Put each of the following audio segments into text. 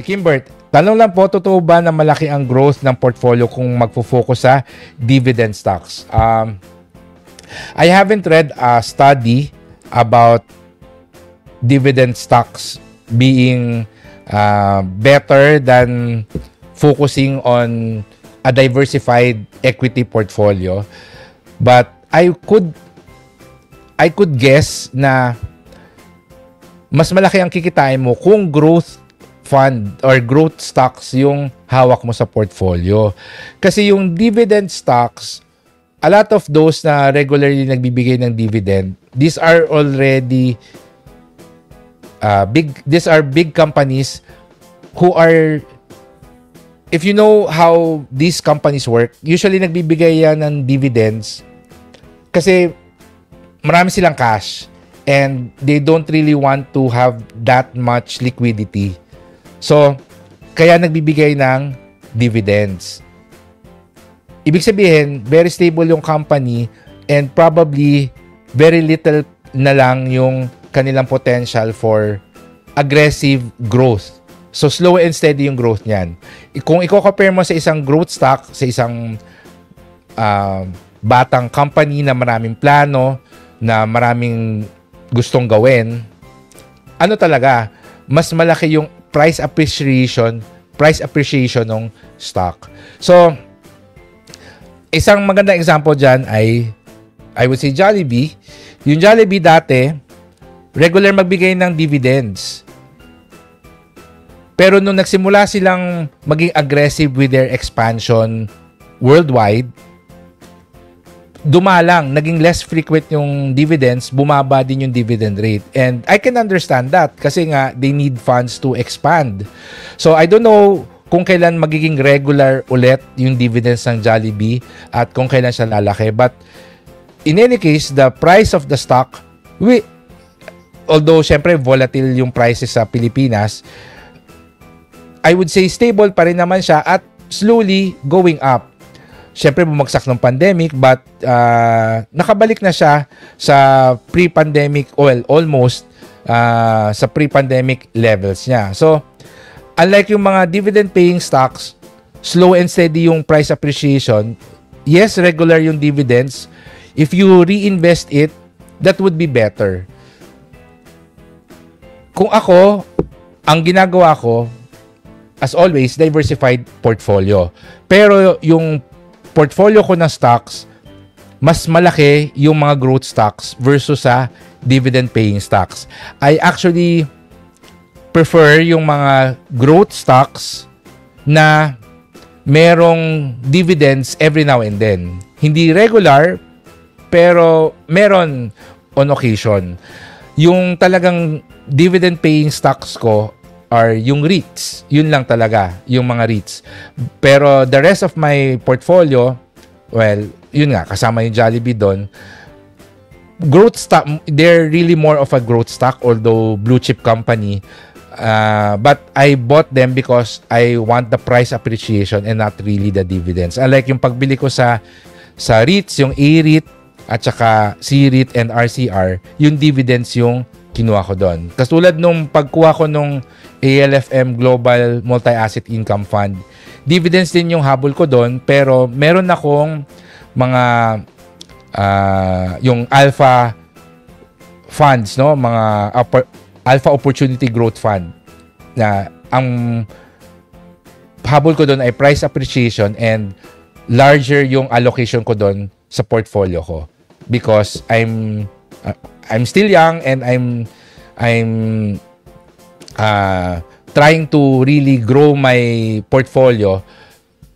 Si Kimbert, tanong lang po, totoo ba na malaki ang growth ng portfolio kung magfo-focus sa dividend stocks? I haven't read a study about dividend stocks being better than focusing on a diversified equity portfolio. But I could guess na mas malaki ang kikitain mo kung growth fund or growth stocks yung hawak mo sa portfolio. Kasi yung dividend stocks, a lot of those na regularly nagbibigay ng dividend, these are already big companies who are, if you know how these companies work, usually nagbibigay yan ng dividends kasi marami silang cash and they don't really want to have that much liquidity. So, kaya nagbibigay ng dividends. Ibig sabihin, very stable yung company and probably very little na lang yung kanilang potential for aggressive growth. So, slow and steady yung growth niyan. Kung i-compare mo sa isang growth stock, sa isang batang company na maraming plano, na maraming gustong gawin, ano talaga, mas malaki yung price appreciation ng stock. So, isang magandang example dyan ay, I would say Jollibee. Yung Jollibee dati, regular magbigay ng dividends. Pero nung nagsimula silang maging aggressive with their expansion worldwide, dumalang, naging less frequent yung dividends, bumaba din yung dividend rate. And I can understand that kasi nga, they need funds to expand. So, I don't know kung kailan magiging regular ulit yung dividends ng Jollibee at kung kailan siya lalaki. But, in any case, the price of the stock, although, syempre, volatile yung prices sa Pilipinas, I would say stable pa rin naman siya at slowly going up. Siyempre, bumagsak ng pandemic, but nakabalik na siya sa pre-pandemic, well, almost sa pre-pandemic levels niya. So, unlike yung mga dividend-paying stocks, slow and steady yung price appreciation. Yes, regular yung dividends. If you reinvest it, that would be better. Kung ako, ang ginagawa ko, as always, diversified portfolio. Pero yung portfolio ko ng stocks, mas malaki yung mga growth stocks versus sa dividend-paying stocks. I actually prefer yung mga growth stocks na merong dividends every now and then. Hindi regular, pero meron on occasion. Yung talagang dividend-paying stocks ko are yung REITs. Yun lang talaga, yung mga REITs. Pero the rest of my portfolio, well, yun nga, kasama yung Jollibee doon. Growth stock, they're really more of a growth stock, although blue chip company. But I bought them because I want the price appreciation and not really the dividends. Unlike yung pagbili ko sa REITs, yung A-REIT at saka C-REIT and RCR, yung dividends yung kinuha ko doon. Katulad nung pagkuha ko nung ALFM Global Multi-Asset Income Fund, dividends din yung habol ko doon, pero meron akong mga yung alpha funds, no, mga alpha opportunity growth fund na ang habol ko doon ay price appreciation and larger yung allocation ko doon sa portfolio ko because I'm still young and I'm trying to really grow my portfolio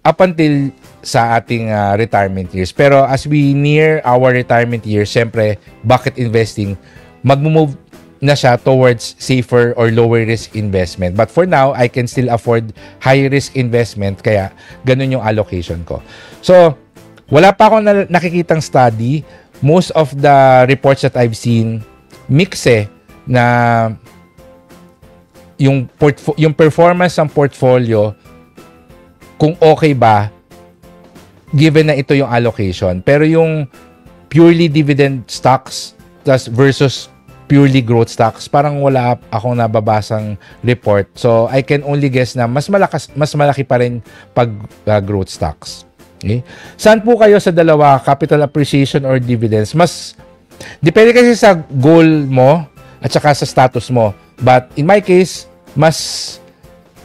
up until sa ating retirement years. Pero as we near our retirement years, syempre, bucket investing, mag-move na siya towards safer or lower risk investment. But for now, I can still afford high risk investment, kaya ganun yung allocation ko. So, wala pa akong nakikitang study. Most of the reports that I've seen, mix na yung performance ng portfolio, kung okay ba, given na ito yung allocation. Pero yung purely dividend stocks versus purely growth stocks, parang wala akong nababasang report. So, I can only guess na mas malaki pa rin pag growth stocks. Okay? Saan po kayo sa dalawa, capital appreciation or dividends? Depende kasi sa goal mo at saka sa status mo. But in my case, mas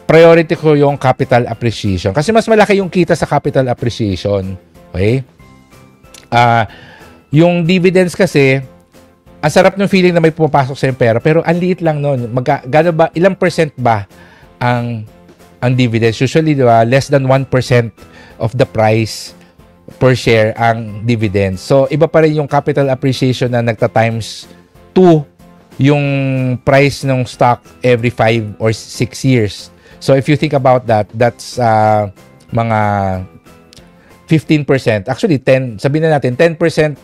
priority ko yung capital appreciation. Kasi mas malaki yung kita sa capital appreciation. Okay? Yung dividends kasi, ang sarap ng feeling na may pumapasok sa yung pera, pero ang liit lang nun. Ilang percent ba ang dividends? Usually, di ba, less than 1% of the price per share ang dividends. So, iba pa rin yung capital appreciation na nagta-times 2 yung price ng stock every 5 or 6 years. So, if you think about that, that's mga 15%, actually 10, sabihin na natin 10%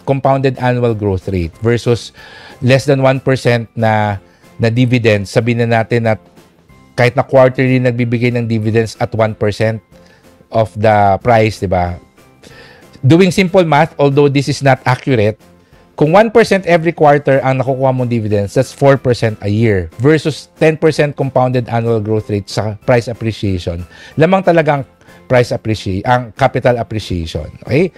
compounded annual growth rate versus less than 1% na dividends. Sabihin na natin na kahit na quarterly nagbibigay ng dividends at 1% of the price, di ba? Doing simple math, although this is not accurate, kung 1% every quarter ang nakukuha mong dividends, that's 4% a year versus 10% compounded annual growth rate sa price appreciation. Lamang talagang ang capital appreciation. Okay?